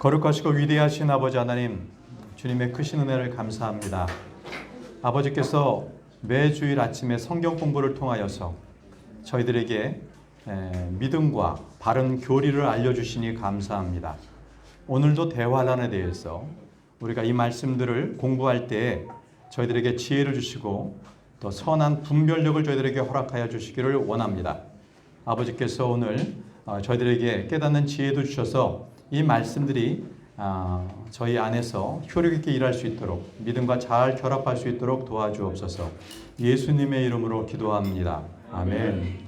거룩하시고 위대하신 아버지 하나님, 주님의 크신 은혜를 감사합니다. 아버지께서 매주일 아침에 성경 공부를 통하여서 저희들에게 믿음과 바른 교리를 알려주시니 감사합니다. 오늘도 대환란에 대해서 우리가 이 말씀들을 공부할 때 저희들에게 지혜를 주시고 또 선한 분별력을 저희들에게 허락하여 주시기를 원합니다. 아버지께서 오늘 저희들에게 깨닫는 지혜도 주셔서 이 말씀들이 저희 안에서 효력 있게 일할 수 있도록 믿음과 잘 결합할 수 있도록 도와주옵소서. 예수님의 이름으로 기도합니다. 아멘.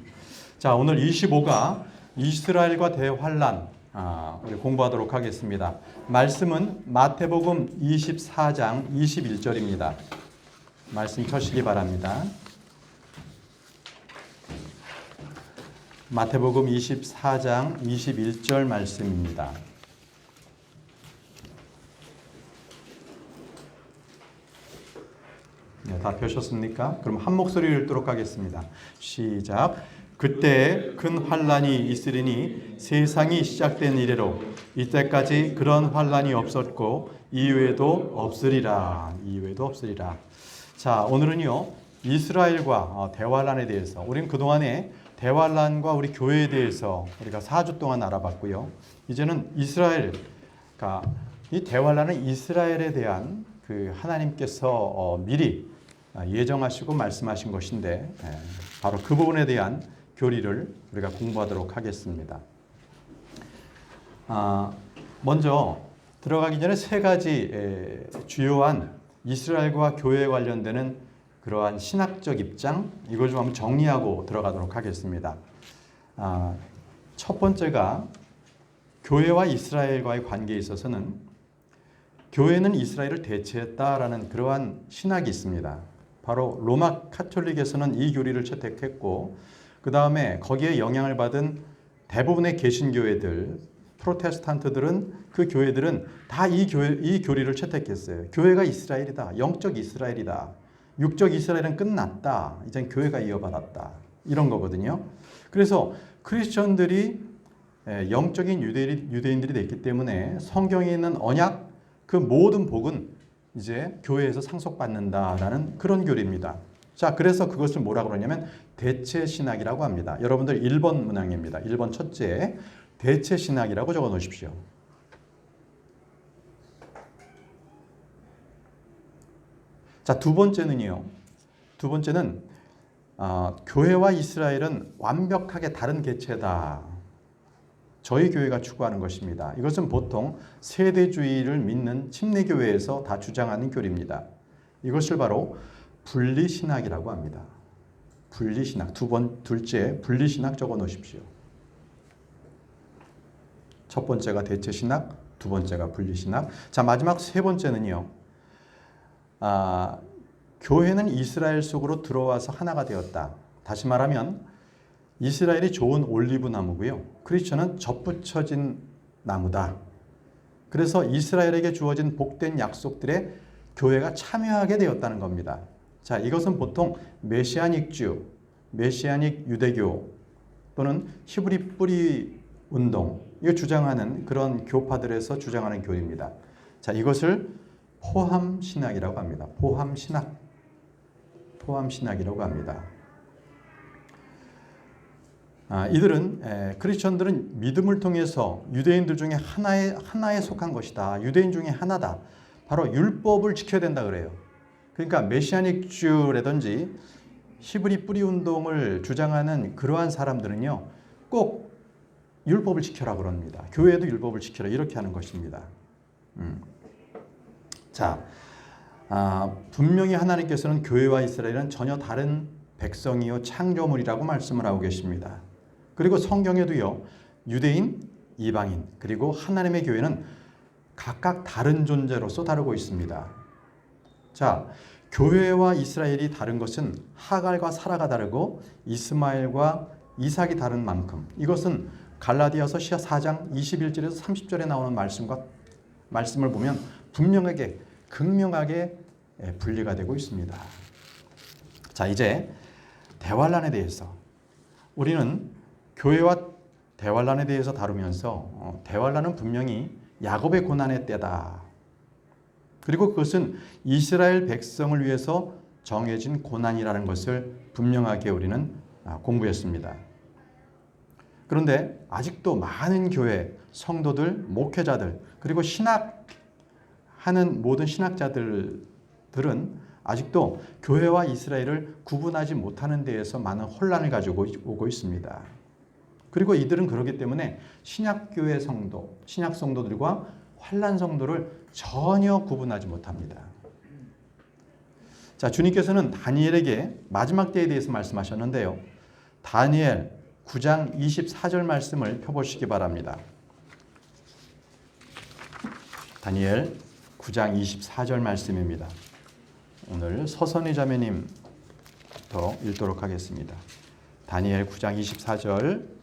자, 오늘 25가 이스라엘과 대환란 우리 공부하도록 하겠습니다. 말씀은 마태복음 24장 21절입니다. 말씀 쳐시기 바랍니다. 마태복음 24장 21절 말씀입니다. 네, 다 펴셨습니까? 그럼 한 목소리를 읽도록 하겠습니다. 시작. 그때 큰 환란이 있으리니 세상이 시작된 이래로 이때까지 그런 환란이 없었고 이후에도 없으리라. 이후에도 없으리라. 자, 오늘은요 이스라엘과 대환란에 대해서 우리는 그동안에 대환란과 우리 교회에 대해서 우리가 4주 동안 알아봤고요. 이제는 이스라엘, 이 대환란은 이스라엘에 대한 그 하나님께서 미리 예정하시고 말씀하신 것인데 바로 그 부분에 대한 교리를 우리가 공부하도록 하겠습니다. 먼저 들어가기 전에 세 가지 주요한 이스라엘과 교회에 관련되는 그러한 신학적 입장, 이걸 좀 한번 정리하고 들어가도록 하겠습니다. 첫 번째가 교회와 이스라엘과의 관계에 있어서는 교회는 이스라엘을 대체했다라는 그러한 신학이 있습니다. 바로 로마 카톨릭에서는 이 교리를 채택했고 그 다음에 거기에 영향을 받은 대부분의 개신교회들, 프로테스탄트들은 그 교회들은 다 이 교리를 채택했어요. 교회가 이스라엘이다. 영적 이스라엘이다. 육적 이스라엘은 끝났다. 이젠 교회가 이어받았다. 이런 거거든요. 그래서 크리스천들이 영적인 유대인들이 됐기 때문에 성경에 있는 언약, 그 모든 복은 이제 교회에서 상속받는다라는 그런 교리입니다. 자, 그래서 그것을 뭐라고 그러냐면 대체 신학이라고 합니다. 여러분들 1번 문항입니다. 1번 첫째, 대체 신학이라고 적어 놓으십시오. 자, 두 번째는요. 두 번째는 교회와 이스라엘은 완벽하게 다른 개체다. 저희 교회가 추구하는 것입니다. 이것은 보통 세대주의를 믿는 침례교회에서 다 주장하는 교리입니다. 이것을 바로 분리신학이라고 합니다. 분리신학. 둘째, 분리신학 적어 놓으십시오. 첫 번째가 대체신학, 두 번째가 분리신학. 자, 마지막 세 번째는요. 교회는 이스라엘 속으로 들어와서 하나가 되었다. 다시 말하면 이스라엘이 좋은 올리브 나무고요. 크리스천은 접붙여진 나무다. 그래서 이스라엘에게 주어진 복된 약속들에 교회가 참여하게 되었다는 겁니다. 자, 이것은 보통 메시아닉주, 메시아닉 유대교 또는 히브리 뿌리 운동, 이거 주장하는 그런 교파들에서 주장하는 교리입니다. 자, 이것을 포함신학이라고 합니다. 포함신학이라고 합니다. 이들은 크리스천들은 믿음을 통해서 유대인들 중에 하나에 속한 것이다. 유대인 중에 하나다. 바로 율법을 지켜야 된다 그래요. 그러니까 메시아닉 주라든지 히브리 뿌리 운동을 주장하는 그러한 사람들은요. 꼭 율법을 지켜라 그럽니다. 교회도 율법을 지켜라 이렇게 하는 것입니다. 자, 분명히 하나님께서는 교회와 이스라엘은 전혀 다른 백성이요 창조물이라고 말씀을 하고 계십니다. 그리고 성경에도요. 유대인, 이방인 그리고 하나님의 교회는 각각 다른 존재로서 다루고 있습니다. 자, 교회와 이스라엘이 다른 것은 하갈과 사라가 다르고 이스마엘과 이삭이 다른 만큼 이것은 갈라디아서 4장 21절에서 30절에 나오는 말씀을 보면 분명하게 극명하게 분리가 되고 있습니다. 자, 이제 대환란에 대해서 우리는 교회와 대환란에 대해서 다루면서 대환란은 분명히 야곱의 고난의 때다. 그리고 그것은 이스라엘 백성을 위해서 정해진 고난이라는 것을 분명하게 우리는 공부했습니다. 그런데 아직도 많은 교회, 성도들, 목회자들, 그리고 신학하는 모든 신학자들은 아직도 교회와 이스라엘을 구분하지 못하는 데에서 많은 혼란을 가지고 오고 있습니다. 그리고 이들은 그렇기 때문에 신약교회 성도, 신약 성도들과 환란 성도를 전혀 구분하지 못합니다. 자, 주님께서는 다니엘에게 마지막 때에 대해서 말씀하셨는데요. 다니엘 9장 24절 말씀을 펴보시기 바랍니다. 다니엘 9장 24절 말씀입니다. 오늘 서선희 자매님부터 읽도록 하겠습니다. 다니엘 9장 24절.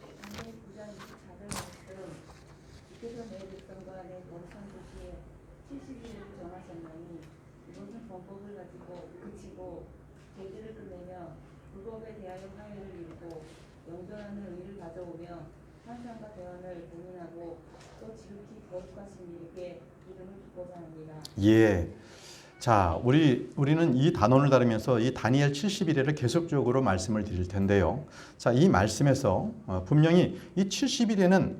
예. 자, 우리는 이 단원을 다루면서 이 다니엘 70일에를 계속적으로 말씀을 드릴 텐데요. 자, 이 말씀에서 분명히 이 70일에는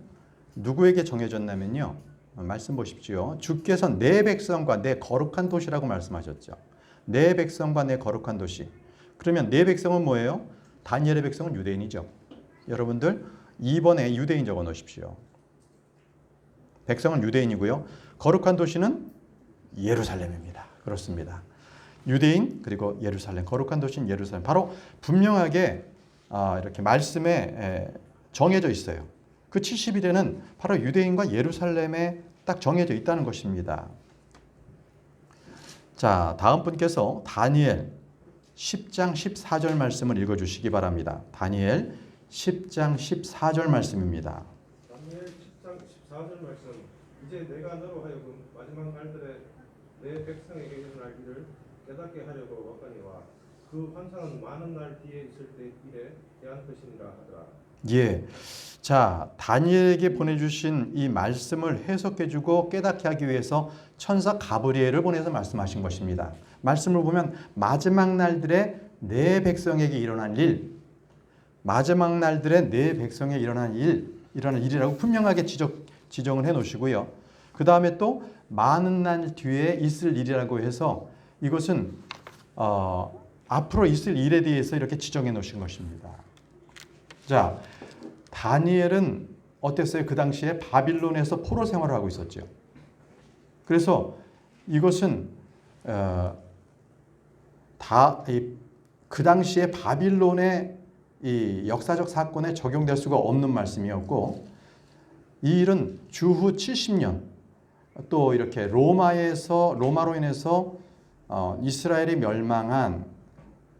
누구에게 정해졌냐면요. 말씀 보십시오. 주께서 내 백성과 내 거룩한 도시라고 말씀하셨죠. 내 백성과 내 거룩한 도시. 그러면 내 백성은 뭐예요? 다니엘의 백성은 유대인이죠. 여러분들 2번에 유대인 적어 놓으십시오. 백성은 유대인이고요. 거룩한 도시는 예루살렘입니다. 그렇습니다. 유대인 그리고 예루살렘, 거룩한 도시는 예루살렘. 바로 분명하게 이렇게 말씀에 정해져 있어요. 그 70일에는 바로 유대인과 예루살렘에 딱 정해져 있다는 것입니다. 자, 다음 분께서 다니엘 10장 14절 말씀을 읽어주시기 바랍니다. 다니엘 10장 14절 말씀입니다. 다니엘 10장 14절 말씀. 이제 내가 너로 하여금 마지막 날들에 내 백성에게 일어날 일을 깨닫게 하려고 왔거니와 그 환상은 많은 날 뒤에 있을 때 일에 대한 것이니라 하더라. 예. 자, 다니엘에게 보내주신 이 말씀을 해석해주고 깨닫게 하기 위해서 천사 가브리엘을 보내서 말씀하신 것입니다. 말씀을 보면 마지막 날들에 내 백성에게 일어날 일, 마지막 날들에 내 백성에 일어날 일이라고 분명하게 지정을 해 놓으시고요. 그 다음에 또 많은 날 뒤에 있을 일이라고 해서 이것은 앞으로 있을 일에 대해서 이렇게 지정해 놓으신 것입니다. 자, 다니엘은 어땠어요? 그 당시에 바빌론에서 포로 생활을 하고 있었죠. 그래서 이것은 그 당시에 바빌론의 이 역사적 사건에 적용될 수가 없는 말씀이었고, 이 일은 주후 70년 또 이렇게 로마로 인해서 이스라엘이 멸망한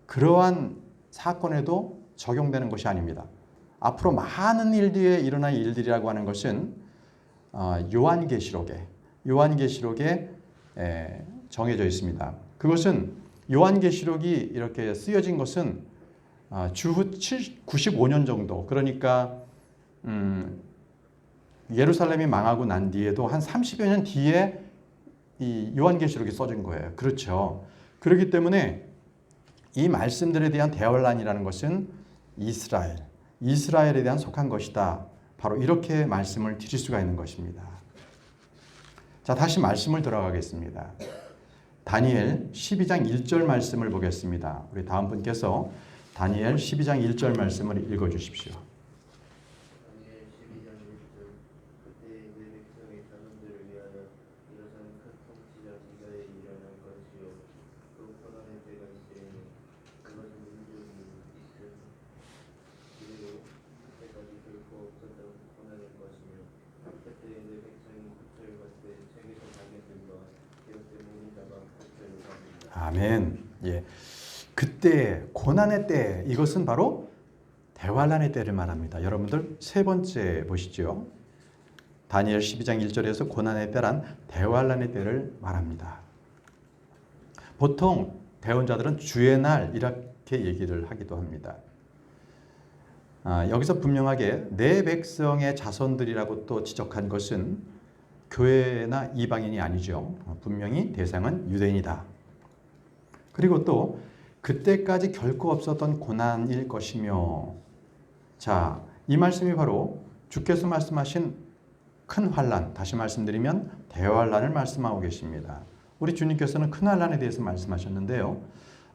그러한 사건에도 적용되는 것이 아닙니다. 앞으로 많은 일들에 일어날 일들이라고 하는 것은 요한계시록에 정해져 있습니다. 그것은 요한계시록이 이렇게 쓰여진 것은 주후 95년 정도, 그러니까 예루살렘이 망하고 난 뒤에도 한 30여 년 뒤에 이 요한계시록이 써진 거예요. 그렇죠. 그렇기 때문에 이 말씀들에 대한 대환란이라는 것은 이스라엘에 대한 속한 것이다. 바로 이렇게 말씀을 드릴 수가 있는 것입니다. 자, 다시 말씀을 들어가겠습니다. 다니엘 12장 1절 말씀을 보겠습니다. 우리 다음 분께서 다니엘 12장 1절 말씀을 읽어주십시오. 다니엘 12장 1절. 그때 내 백성의 자손들을 위하여 일어선 큰 통치자 기사에 일어날 것이요 또 고난의 때가 있으리니 그것은 인종이 있음 그리고 그때까지 결코 없었던 고난일 것이며 그때 내 백성이 고초를 받되 책에서 자기들과 기업대 모든 자가 고초를 받는다. 아멘. 예. 그때 고난의 때, 이것은 바로 대환란의 때를 말합니다. 여러분들 세 번째 보시죠. 다니엘 12장 1절에서 고난의 때란 대환란의 때를 말합니다. 보통 대언자들은 주의 날 이렇게 얘기를 하기도 합니다. 여기서 분명하게 내 백성의 자손들이라고 또 지적한 것은 교회나 이방인이 아니죠. 분명히 대상은 유대인이다. 그리고 또 그때까지 결코 없었던 고난일 것이며, 자, 이 말씀이 바로 주께서 말씀하신 큰 환난, 다시 말씀드리면 대환난을 말씀하고 계십니다. 우리 주님께서는 큰 환난에 대해서 말씀하셨는데요.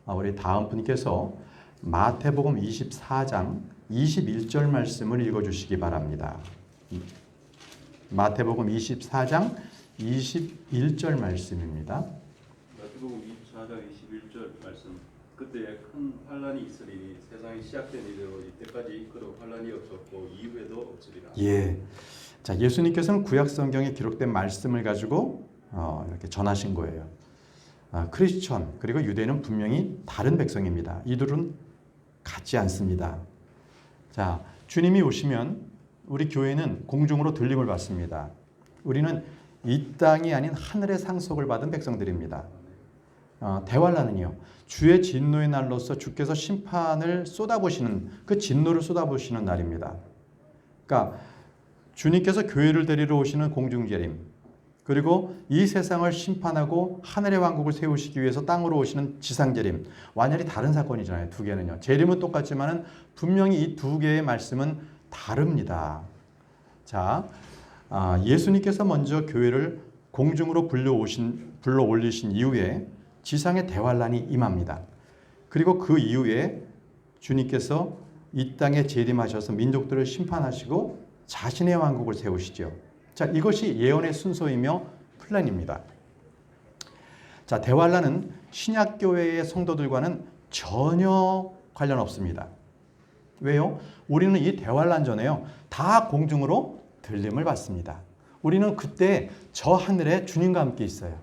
우리 다음 분께서 마태복음 24장 21절 말씀을 읽어주시기 바랍니다. 마태복음 24장 21절 말씀입니다. 마태복음 24장 21절 말씀. 그때 큰 환란이 있으리니 세상이 시작된 이래로 이때까지 그런 환란이 없었고 이후에도 없으리라. 예. 자, 예수님께서는 구약 성경에 기록된 말씀을 가지고 이렇게 전하신 거예요. 크리스천 그리고 유대인은 분명히 다른 백성입니다. 이들은 같지 않습니다. 자, 주님이 오시면 우리 교회는 공중으로 들림을 받습니다. 우리는 이 땅이 아닌 하늘의 상속을 받은 백성들입니다. 대환란은요, 주의 진노의 날로서 주께서 심판을 쏟아부시는, 그 진노를 쏟아부시는 날입니다. 그러니까 주님께서 교회를 데리러 오시는 공중재림, 그리고 이 세상을 심판하고 하늘의 왕국을 세우시기 위해서 땅으로 오시는 지상재림, 완전히 다른 사건이잖아요. 두 개는요. 재림은 똑같지만 분명히 이 두 개의 말씀은 다릅니다. 자, 예수님께서 먼저 교회를 공중으로 불러 올리신 이후에 지상의 대환란이 임합니다. 그리고 그 이후에 주님께서 이 땅에 재림하셔서 민족들을 심판하시고 자신의 왕국을 세우시죠. 자, 이것이 예언의 순서이며 플랜입니다. 자, 대환란은 신약교회의 성도들과는 전혀 관련 없습니다. 왜요? 우리는 이 대환란 전에요, 다 공중으로 들림을 받습니다. 우리는 그때 저 하늘에 주님과 함께 있어요.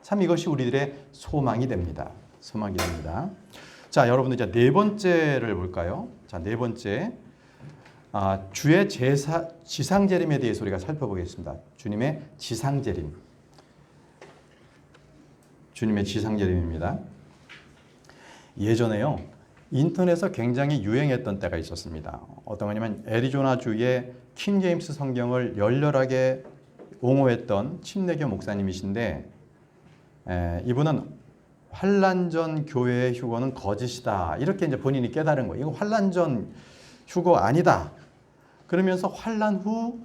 참 이것이 우리들의 소망이 됩니다. 소망이 됩니다. 자, 여러분들 이제 네 번째를 볼까요? 자, 네 번째. 주의 지상재림에 대해서 우리가 살펴보겠습니다. 주님의 지상재림. 주님의 지상재림입니다. 예전에요, 인터넷에서 굉장히 유행했던 때가 있었습니다. 어떤 거냐면 애리조나주의 킹 제임스 성경을 열렬하게 옹호했던 침례교 목사님이신데, 이분은 환란전 교회의 휴거는 거짓이다, 이렇게 이제 본인이 깨달은 거예요. 이거 환란전 휴거 아니다. 그러면서 환란 후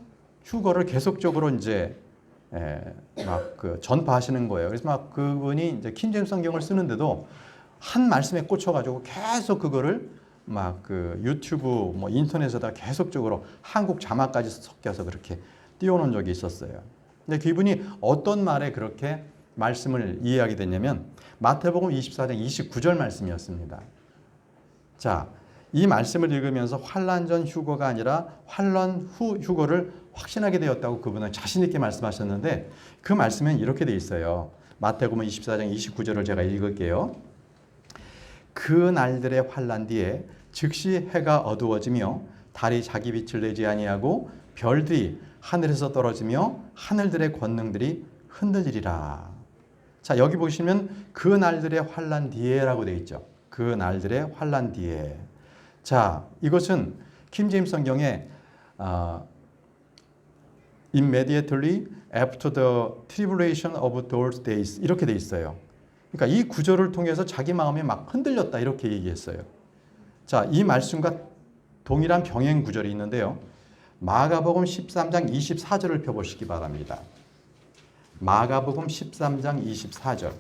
휴거를 계속적으로 이제 막 전파하시는 거예요. 그래서 막 그분이 이제 킹제임스 성경을 쓰는데도 한 말씀에 꽂혀가지고 계속 그거를 막 유튜브 뭐 인터넷에다 계속적으로 한국 자막까지 섞여서 그렇게 띄워놓은 적이 있었어요. 근데 그분이 어떤 말에 그렇게 말씀을 이해하게 됐냐면 마태복음 24장 29절 말씀이었습니다. 자, 이 말씀을 읽으면서 환란 전 휴거가 아니라 환란 후 휴거를 확신하게 되었다고 그분은 자신 있게 말씀하셨는데, 그 말씀은 이렇게 돼 있어요. 마태복음 24장 29절을 제가 읽을게요. 그 날들의 환란 뒤에 즉시 해가 어두워지며 달이 자기 빛을 내지 아니하고 별들이 하늘에서 떨어지며 하늘들의 권능들이 흔들리리라. 자, 여기 보시면 그 날들의 환란 뒤에라고 되어 있죠. 그 날들의 환란 뒤에. 자, 이것은 킹 제임스 성경에 immediately after the tribulation of those days 이렇게 돼 있어요. 그러니까 이 구절을 통해서 자기 마음이 막 흔들렸다 이렇게 얘기했어요. 자, 이 말씀과 동일한 병행 구절이 있는데요. 마가복음 13장 24절을 펴보시기 바랍니다. 마가복음 13장 24절.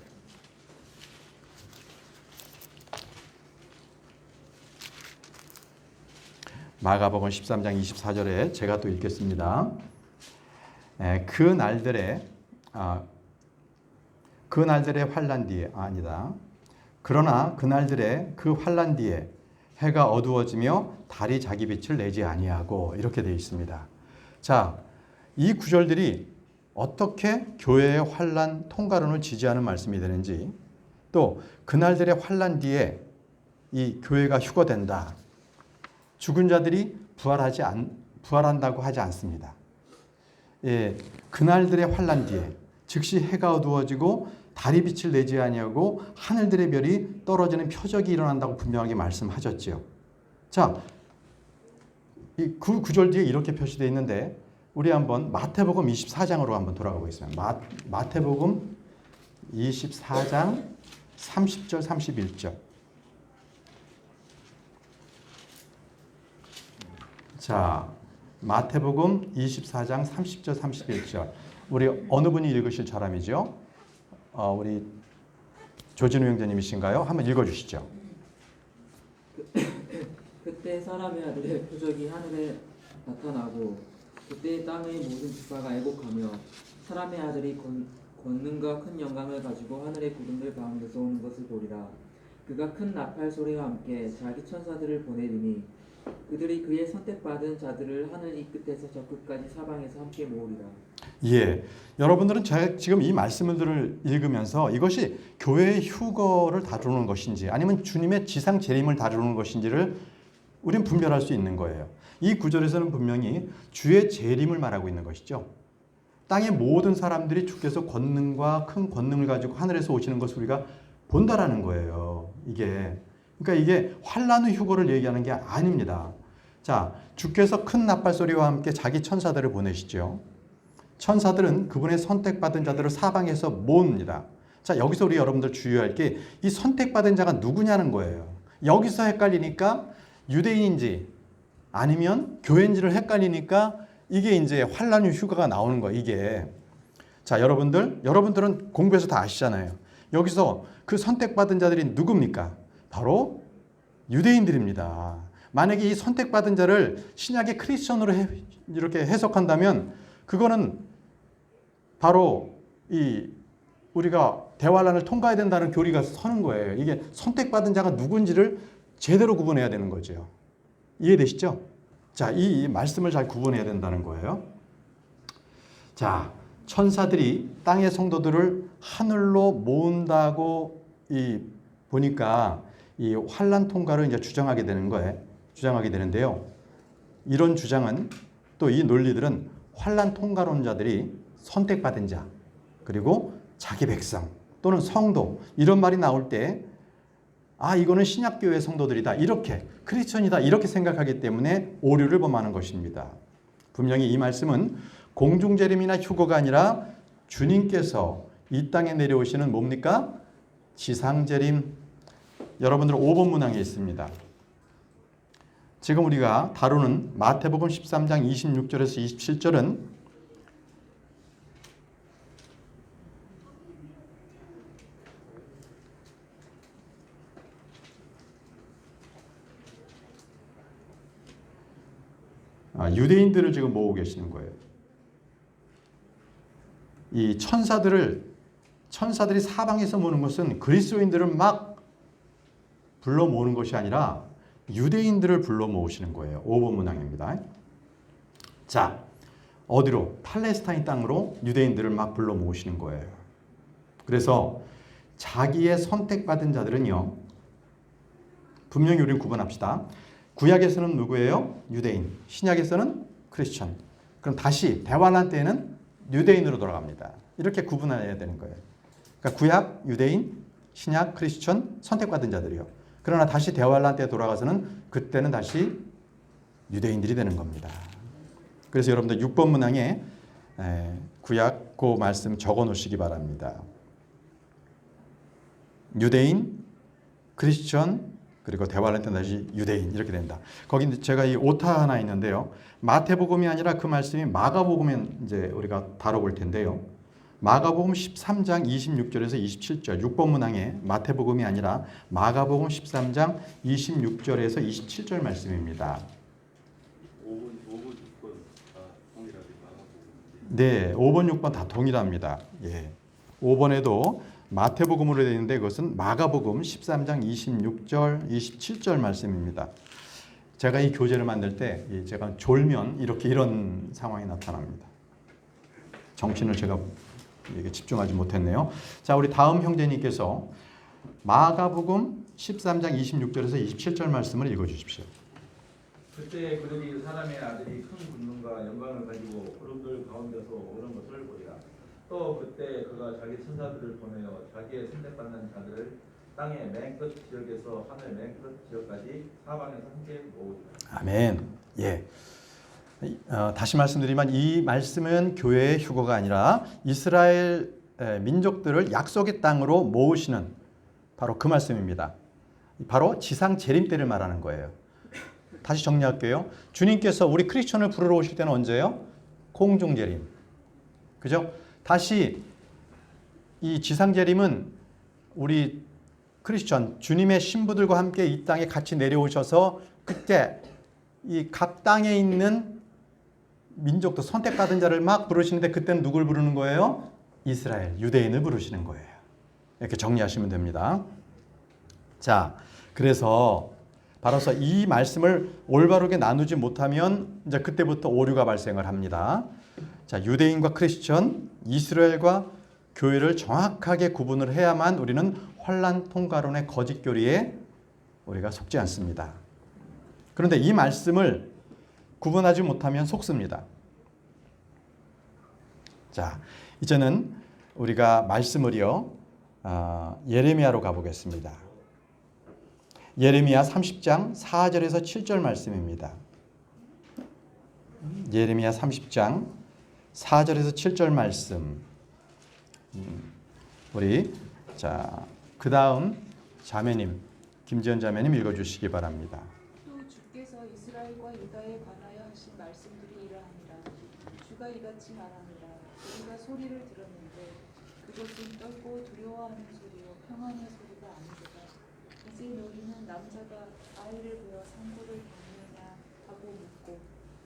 마가복음 13장 24절에 제가 또 읽겠습니다. 그 날들의 환란 뒤에 아니다. 그러나 그 날들의 그 환란 뒤에 해가 어두워지며 달이 자기 빛을 내지 아니하고 이렇게 되어 있습니다. 자, 이 구절들이 어떻게 교회의 환란 통과론을 지지하는 말씀이 되는지, 또 그날들의 환란 뒤에 이 교회가 휴거된다. 죽은 자들이 부활한다고 하지 않습니다. 예, 그날들의 환란 뒤에 즉시 해가 어두워지고 달이 빛을 내지 아니하고 하늘들의 별이 떨어지는 표적이 일어난다고 분명하게 말씀하셨죠. 자, 이 구절 뒤에 이렇게 표시되어 있는데 우리 한번 마태복음 24장으로 한번 돌아가 보겠습니다. 마태복음 24장 30절 31절. 자, 마태복음 24장 30절 31절. 우리 어느 분이 읽으실 사람이죠? 우리 조진우 형제님이신가요? 한번 읽어주시죠. 그때 사람의 아들의 표적이 하늘에 나타나고 그때 땅의 모든 지파가 애곡하며 사람의 아들이 권능과 큰 영광을 가지고 하늘의 구름들 가운데서 오는 것을 보리라. 그가 큰 나팔 소리와 함께 자기 천사들을 보내리니 그들이 그의 선택받은 자들을 하늘 이 끝에서 저 끝까지 사방에서 함께 모으리라. 예, 여러분들은 제가 지금 이 말씀을 읽으면서 이것이 교회의 휴거를 다루는 것인지 아니면 주님의 지상 재림을 다루는 것인지를 우리는 분별할 수 있는 거예요. 이 구절에서는 분명히 주의 재림을 말하고 있는 것이죠. 땅의 모든 사람들이 주께서 권능과 큰 권능을 가지고 하늘에서 오시는 것을 우리가 본다라는 거예요. 그러니까 이게 환란의 휴거를 얘기하는 게 아닙니다. 자, 주께서 큰 나팔 소리와 함께 자기 천사들을 보내시죠. 천사들은 그분의 선택받은 자들을 사방에서 모읍니다. 자, 여기서 우리 여러분들 주의할 게 이 선택받은 자가 누구냐는 거예요. 여기서 헷갈리니까 유대인인지 아니면 교회인지를 헷갈리니까 이게 이제 환란 휴가가 나오는 거예요. 이게. 자, 여러분들은 공부해서 다 아시잖아요. 여기서 그 선택받은 자들이 누굽니까? 바로 유대인들입니다. 만약에 이 선택받은 자를 신약의 크리스천으로 이렇게 해석한다면 그거는 바로 우리가 대환란을 통과해야 된다는 교리가 서는 거예요. 이게 선택받은 자가 누군지를 제대로 구분해야 되는 거죠. 이해되시죠? 자, 이 말씀을 잘 구분해야 된다는 거예요. 자, 천사들이 땅의 성도들을 하늘로 모은다고 보니까 이 환란 통과를 이제 주장하게 되는데요. 이런 주장은 또 이 논리들은 환란 통과론자들이 선택받은 자 그리고 자기 백성 또는 성도 이런 말이 나올 때 이거는 신약교회 성도들이다 이렇게 크리스천이다 이렇게 생각하기 때문에 오류를 범하는 것입니다. 분명히 이 말씀은 공중재림이나 휴거가 아니라 주님께서 이 땅에 내려오시는 뭡니까? 지상재림. 여러분들 5번 문항에 있습니다. 지금 우리가 다루는 마태복음 13장 26절에서 27절은 유대인들을 지금 모으고 계시는 거예요. 이 천사들이 사방에서 모으는 것은 그리스도인들을 막 불러 모으는 것이 아니라 유대인들을 불러 모으시는 거예요. 5번 문항입니다. 자, 어디로? 팔레스타인 땅으로 유대인들을 막 불러 모으시는 거예요. 그래서 자기의 선택받은 자들은요. 분명히 우리는 구분합시다. 구약에서는 누구예요? 유대인. 신약에서는 크리스천. 그럼 다시 대환란 때에는 유대인으로 돌아갑니다. 이렇게 구분해야 되는 거예요. 그러니까 구약, 유대인, 신약, 크리스천, 선택받은 자들이요. 그러나 다시 대환란 때 돌아가서는 그때는 다시 유대인들이 되는 겁니다. 그래서 여러분들 6번 문항에 구약 그 말씀 적어 놓으시기 바랍니다. 유대인, 크리스천, 그리고 대환란 때 다시 유대인 이렇게 된다. 거기 제가 이 오타 하나 있는데요. 마태복음이 아니라 그 말씀이 마가복음에 이제 우리가 다뤄볼 텐데요. 마가복음 13장 26절에서 27절 6번 문항에 마태복음이 아니라 마가복음 13장 26절에서 27절 말씀입니다. 5번, 6번 다 동일하게 마가복음. 네, 5번, 6번 다 동일합니다. 예. 5번에도 마태복음으로 되어 있는데 그것은 마가복음 13장 26절, 27절 말씀입니다. 제가 이 교재를 만들 때 제가 졸면 이런 상황이 나타납니다. 정신을 제가 집중하지 못했네요. 자, 우리 다음 형제님께서 마가복음 13장 26절에서 27절 말씀을 읽어주십시오. 그때 그들이 사람의 아들이 큰 권능과 영광을 가지고 구름들 가운데서 오는 것을 보리라. 또 그때 그가 자기 천사들을 보내어 자기의 선택받는 자들을 땅의 맨 끝 지역에서 하늘 맨 끝 지역까지 사방에서 함께 모으리라. 아멘. 예. 다시 말씀드리면 이 말씀은 교회의 휴거가 아니라 이스라엘 민족들을 약속의 땅으로 모으시는 바로 그 말씀입니다. 바로 지상 재림 때를 말하는 거예요. 다시 정리할게요. 주님께서 우리 크리스천을 부르러 오실 때는 언제예요? 공중 재림. 그죠? 다시 이 지상 재림은 우리 크리스천 주님의 신부들과 함께 이 땅에 같이 내려오셔서 그때 이 각 땅에 있는 민족도 선택받은 자를 막 부르시는데 그때는 누굴 부르는 거예요? 이스라엘, 유대인을 부르시는 거예요. 이렇게 정리하시면 됩니다. 자, 그래서 바로서 이 말씀을 올바르게 나누지 못하면 이제 그때부터 오류가 발생을 합니다. 자, 유대인과 크리스천, 이스라엘과 교회를 정확하게 구분을 해야만 우리는 환란 통가론의 거짓 교리에 우리가 속지 않습니다. 그런데 이 말씀을 구분하지 못하면 속습니다. 자, 이제는 우리가 말씀을요, 예레미야로 가보겠습니다. 예레미야 30장 4절에서 7절 말씀입니다. 예레미야 30장 4절에서 7절 말씀. 우리 그 다음 자매님, 김지연 자매님 읽어주시기 바랍니다. 또 주께서 이스라엘과 유다에 관하여 하신 말씀들이 이러하니라. 주가 이같이 말하니라. 우리가 소리를 들었는데 그것은 떨고 두려워하는 소리요 평안의 소리가 아니로다. 이제 너희는 남자가 아이를 베어 상고를 겪느냐 하고 묻고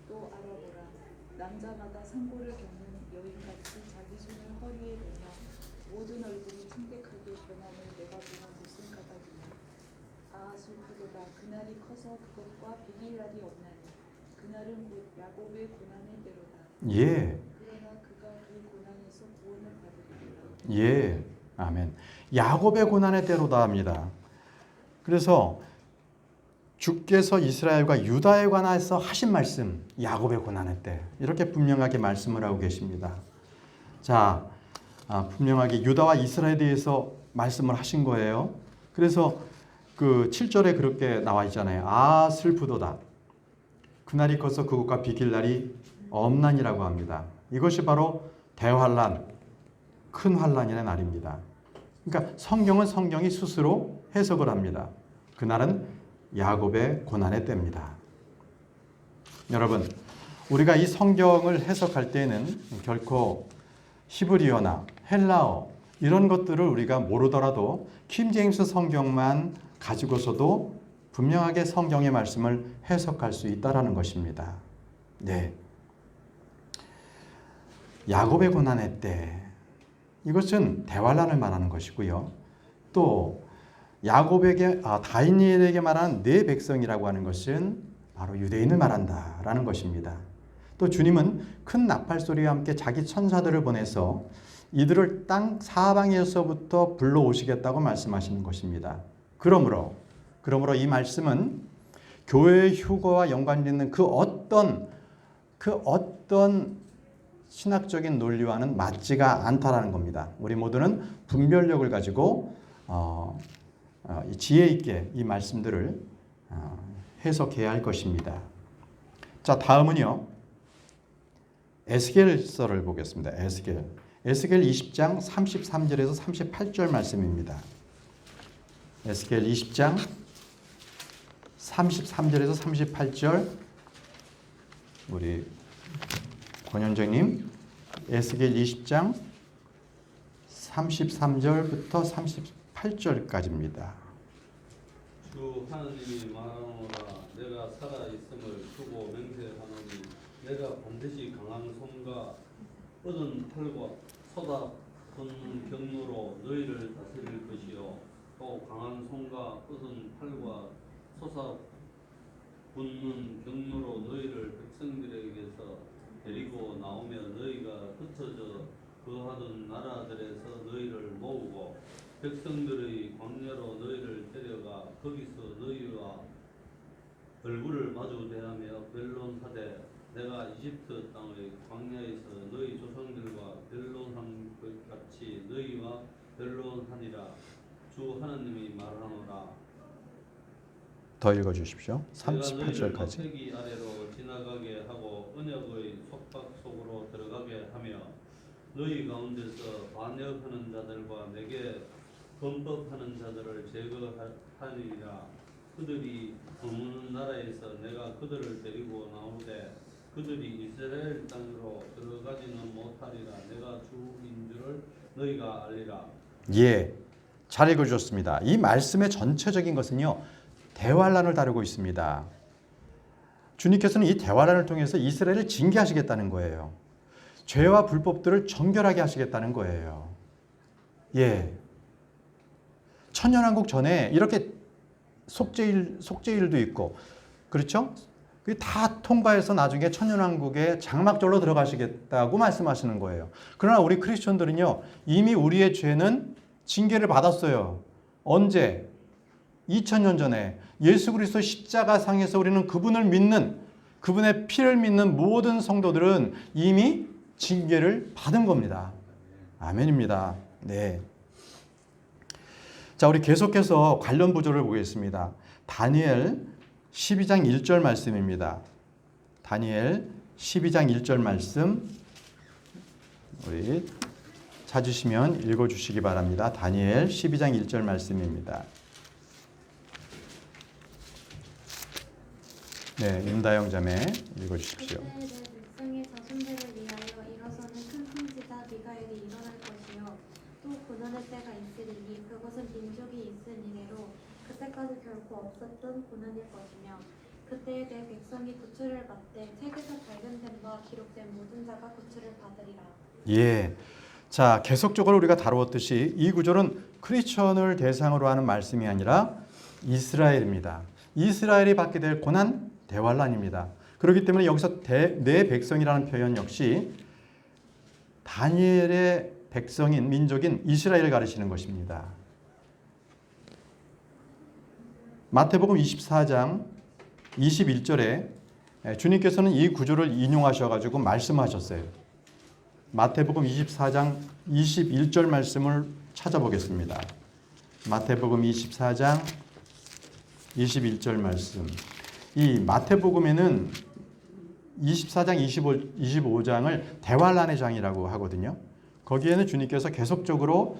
또 알아보라. 남자마다 상고를 겪는 여인같이 자기 손을 허리에 대며 모든 얼굴이 창백하게 변함을 내가 보면 무슨 까닭이냐. 아 슬프도다. 그날이 커서 그것과 비길 날이 없나니 그날은 곧 야곱의 고난의 때로다. 예, 그러나 그가 그 고난에서 구원을 받으리라. 예, 아멘. 야곱의 고난의 때로다 합니다. 그래서 주께서 이스라엘과 유다에 관해서 하신 말씀, 야곱의 고난의 때 이렇게 분명하게 말씀을 하고 계십니다. 자, 분명하게 유다와 이스라엘에 대해서 말씀을 하신 거예요. 그래서 그 7절에 그렇게 나와 있잖아요. 아 슬프도다. 그날이 커서 그것과 비길 날이 없나니라고 합니다. 이것이 바로 대환란, 큰 환란의 날입니다. 그러니까 성경은 성경이 스스로 해석을 합니다. 그날은 야곱의 고난의 때입니다. 여러분, 우리가 이 성경을 해석할 때는 결코 히브리어나 헬라어 이런 것들을 우리가 모르더라도 킹 제임스 성경만 가지고서도 분명하게 성경의 말씀을 해석할 수 있다라는 것입니다. 네. 야곱의 고난의 때 이것은 대환란을 말하는 것이고요. 또 야곱에게 다니엘에게 말한 내 백성이라고 하는 것은 바로 유대인을 말한다라는 것입니다. 또 주님은 큰 나팔 소리와 함께 자기 천사들을 보내서 이들을 땅 사방에서부터 불러오시겠다고 말씀하시는 것입니다. 그러므로 이 말씀은 교회의 휴거와 연관되는 그 어떤 신학적인 논리와는 맞지가 않다라는 겁니다. 우리 모두는 분별력을 가지고 지혜 있게 이 말씀들을 해석해야 할 것입니다. 자, 다음은요. 에스겔서를 보겠습니다. 에스겔 20장 33절에서 38절 말씀입니다. 에스겔 20장 33절에서 38절 우리 권현정님 에스겔 20장 33절부터 38절까지입니다. 주 하나님이 말하노라. 내가 살아있음을 두고 맹세하노니 내가 반드시 강한 손과 뻗은 팔과 쏟아붓는 경로로 너희를 다스릴 것이요 또 강한 손과 뻗은 팔과 솟아붓는 경로로 너희를 백성들에게서 데리고 나오며 너희가 흩어져 거하던 나라들에서 너희를 모으고 백성들의 광야로 너희를 데려가 거기서 너희와 얼굴을 마주 대하며 변론하되 내가 이집트 땅의 광야에서 너희 조상들과 변론한 것 같이 너희와 변론하니라. 주 하나님이 말하노라. 더 읽어 주십시오. 내가 너희를 38절까지. 막대기 아래로 지나가게 하고 언약의 속박 속으로 들어가게 하며 너희 가운데서 반역하는 자들과 내게 범법하는 자들을 제거하니라. 그들이 머무는 나라에서 내가 그들을 데리고 나오되 그들이 이스라엘 땅으로 들어가지는 못하리라. 내가 주인 줄을 너희가 알리라. 예, 잘 읽어주셨습니다. 이 말씀의 전체적인 것은요, 대환란을 다루고 있습니다. 주님께서는 이 대환란을 통해서 이스라엘을 징계하시겠다는 거예요. 죄와 불법들을 정결하게 하시겠다는 거예요. 예, 천년왕국 전에 이렇게 속죄일도 있고, 그렇죠? 그게 다 통과해서 나중에 천년왕국에 장막절로 들어가시겠다고 말씀하시는 거예요. 그러나 우리 크리스천들은요, 이미 우리의 죄는 징계를 받았어요. 언제? 2000년 전에 예수 그리스도 십자가상에서 우리는 그분을 믿는, 그분의 피를 믿는 모든 성도들은 이미 징계를 받은 겁니다. 아멘입니다. 네. 자, 우리 계속해서 관련 구절을 보겠습니다. 다니엘 12장 1절 말씀입니다. 다니엘 12장 1절 말씀 우리 찾으시면 읽어주시기 바랍니다. 다니엘 12장 1절 말씀입니다. 네, 임다영 자매 읽어주십시오. 그때 내 백성의 자손들을 위하여 일어서는 큰 통치자 미가엘이 일어날 것이요 또 고난의 때가 있으리니 그것은 민족이 있은 이래로 그때까지 결코 없었던 고난일 것이며 그때에 내 백성이 구출을 받되 책에서 발견된 바 기록된 모든 자가 구출을 받으리라. 예. 자, 계속적으로 우리가 다루었듯이 이 구절은 크리스천을 대상으로 하는 말씀이 아니라 이스라엘입니다. 이스라엘이 받게 될 고난, 대환란입니다. 그렇기 때문에 여기서 내 백성이라는 표현 역시 다니엘의 백성인 민족인 이스라엘을 가리키는 것입니다. 마태복음 24장 21절에 주님께서는 이 구절을 인용하셔가지고 말씀하셨어요. 마태복음 24장 21절 말씀을 찾아보겠습니다. 마태복음 24장 21절 말씀. 이 마태복음에는 24장 25장을 대환란의 장이라고 하거든요. 거기에는 주님께서 계속적으로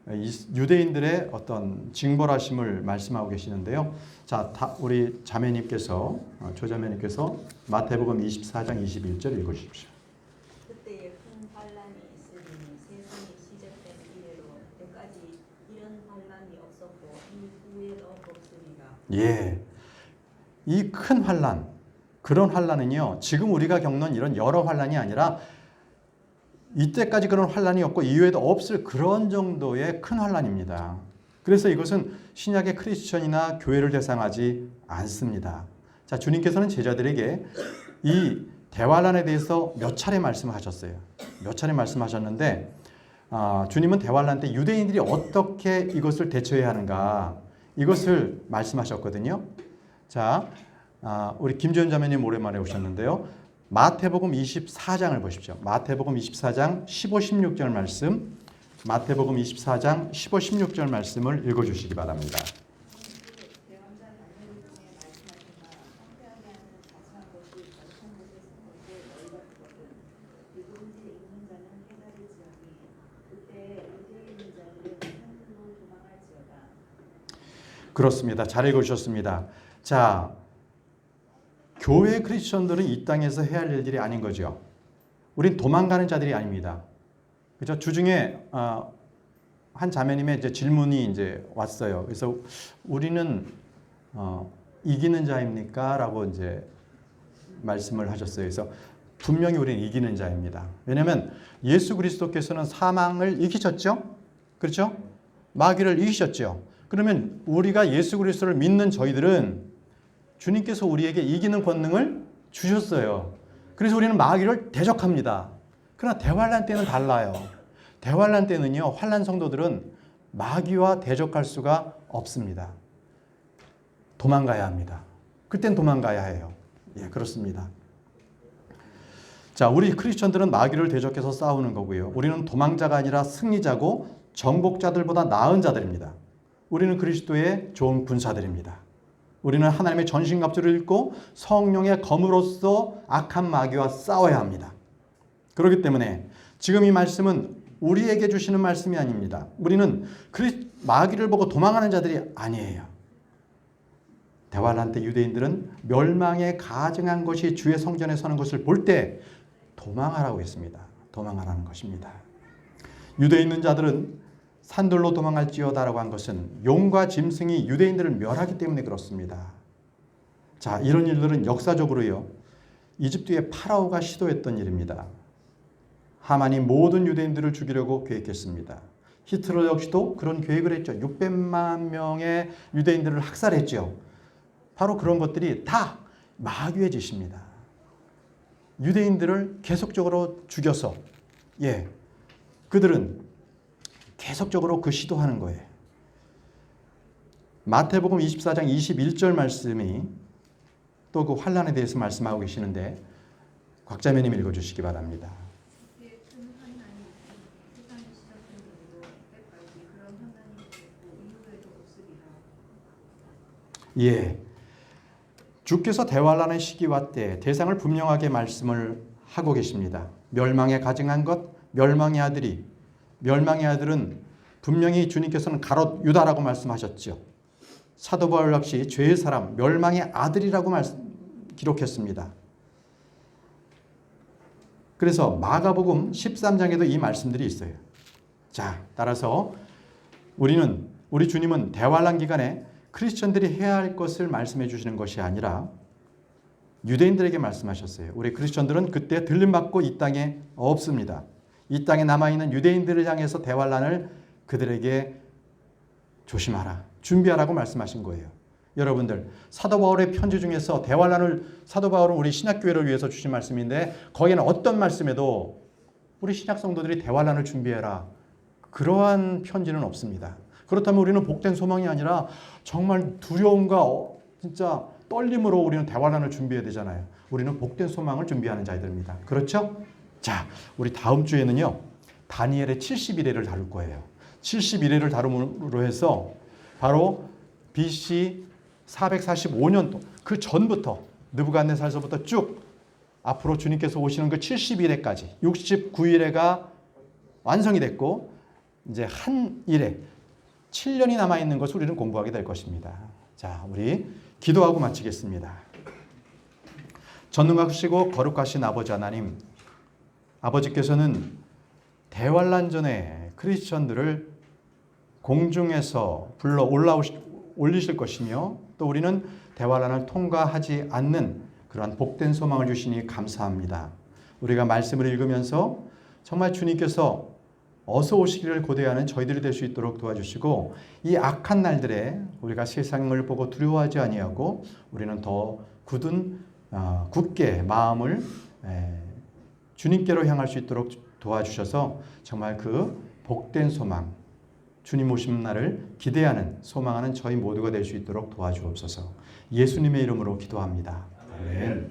유대인들의 어떤 징벌하심을 말씀하고 계시는데요. 자, 우리 자매님께서 조자매님께서 마태복음 24장 21절 읽어주십시오. 그때에 큰 환란이 있으리니 세상이 시작된 이래로 때까지 이런 환란이 없었고 이후에도 없으리라. 예, 이 큰 환란, 그런 환란은요, 지금 우리가 겪는 이런 여러 환란이 아니라 이때까지 그런 환란이 없고 이후에도 없을 그런 정도의 큰 환란입니다. 그래서 이것은 신약의 크리스천이나 교회를 대상하지 않습니다. 자, 주님께서는 제자들에게 이 대환란에 대해서 몇 차례 말씀하셨어요. 몇 차례 말씀하셨는데 주님은 대환란 때 유대인들이 어떻게 이것을 대처해야 하는가 이것을 말씀하셨거든요. 자, 우리 김지현 자매님 오랜만에 오셨는데요. 마태복음 24장을 보십시오. 마태복음 24장 15, 16절 말씀, 마태복음 24장 15, 16절 말씀을 읽어주시기 바랍니다. 그렇습니다. 잘 읽어주셨습니다. 자, 교회 크리스천들은 이 땅에서 해야 할 일들이 아닌 거죠. 우린 도망가는 자들이 아닙니다. 그죠? 주중에 한 자매님의 이제 질문이 이제 왔어요. 그래서 우리는 이기는 자입니까? 라고 이제 말씀을 하셨어요. 그래서 분명히 우리는 이기는 자입니다. 왜냐하면 예수 그리스도께서는 사망을 이기셨죠? 그렇죠? 마귀를 이기셨죠? 그러면 우리가 예수 그리스도를 믿는 저희들은 주님께서 우리에게 이기는 권능을 주셨어요. 그래서 우리는 마귀를 대적합니다. 그러나 대환란 때는 달라요. 대환란 때는요, 환란 성도들은 마귀와 대적할 수가 없습니다. 도망가야 합니다. 그땐 도망가야 해요. 예, 그렇습니다. 자, 우리 크리스천들은 마귀를 대적해서 싸우는 거고요. 우리는 도망자가 아니라 승리자고 정복자들보다 나은 자들입니다. 우리는 그리스도의 좋은 군사들입니다. 우리는 하나님의 전신갑주를 입고 성령의 검으로서 악한 마귀와 싸워야 합니다. 그렇기 때문에 지금 이 말씀은 우리에게 주시는 말씀이 아닙니다. 우리는 마귀를 보고 도망하는 자들이 아니에요. 대환란 때 유대인들은 멸망에 가증한 것이 주의 성전에 서는 것을 볼 때 도망하라고 했습니다. 도망하라는 것입니다. 유대에 있는 자들은 산들로 도망할지어다라고 한 것은 용과 짐승이 유대인들을 멸하기 때문에 그렇습니다. 자, 이런 일들은 역사적으로요, 이집트의 파라오가 시도했던 일입니다. 하만이 모든 유대인들을 죽이려고 계획했습니다. 히틀러 역시도 그런 계획을 했죠. 600만 명의 유대인들을 학살했죠. 바로 그런 것들이 다 마귀의 짓입니다. 유대인들을 계속적으로 죽여서 그들은 계속적으로 그 시도하는 거예요. 마태복음 24장 21절 말씀이 또 그 환란에 대해서 말씀하고 계시는데 곽자매님 읽어주시기 바랍니다. 주께서 대환란의 시기와 때 대상을 분명하게 말씀을 하고 계십니다. 멸망에 가증한 것, 멸망의 아들은 분명히 주님께서는 가롯 유다라고 말씀하셨죠. 사도 바울 역시 죄의 사람, 멸망의 아들이라고 기록했습니다. 그래서 마가복음 13장에도 이 말씀들이 있어요. 자, 따라서 우리 주님은 대환란 기간에 크리스천들이 해야 할 것을 말씀해 주시는 것이 아니라 유대인들에게 말씀하셨어요. 우리 크리스천들은 그때 들림받고 이 땅에 없습니다. 이 땅에 남아있는 유대인들을 향해서 대환란을 그들에게 조심하라, 준비하라고 말씀하신 거예요. 여러분들, 사도 바울의 편지 중에서 사도 바울은 우리 신약교회를 위해서 주신 말씀인데 거기에는 어떤 말씀에도 우리 신약 성도들이 대환란을 준비해라, 그러한 편지는 없습니다. 그렇다면 우리는 복된 소망이 아니라 정말 두려움과 진짜 떨림으로 우리는 대환란을 준비해야 되잖아요. 우리는 복된 소망을 준비하는 자들입니다. 그렇죠? 자, 우리 다음 주에는요, 다니엘의 71회를 다룰 거예요. 71회를 다룸으로 해서 바로 BC 445년도 그 전부터 느부갓네살서부터 쭉 앞으로 주님께서 오시는 그 71회까지 69일회가 완성이 됐고 이제 한 일에 7년이 남아있는 것을 우리는 공부하게 될 것입니다. 자, 우리 기도하고 마치겠습니다. 전능하시고 거룩하신 아버지 하나님, 아버지께서는 대환란 전에 크리스천들을 공중에서 불러 올리실 것이며 또 우리는 대환란을 통과하지 않는 그러한 복된 소망을 주시니 감사합니다. 우리가 말씀을 읽으면서 정말 주님께서 어서 오시기를 고대하는 저희들이 될 수 있도록 도와주시고 이 악한 날들에 우리가 세상을 보고 두려워하지 아니하고 우리는 더 굳게 마음을 주님께로 향할 수 있도록 도와주셔서 정말 그 복된 소망, 주님 오시는 날을 기대하는 소망하는 저희 모두가 될 수 있도록 도와주옵소서. 예수님의 이름으로 기도합니다. 아멘.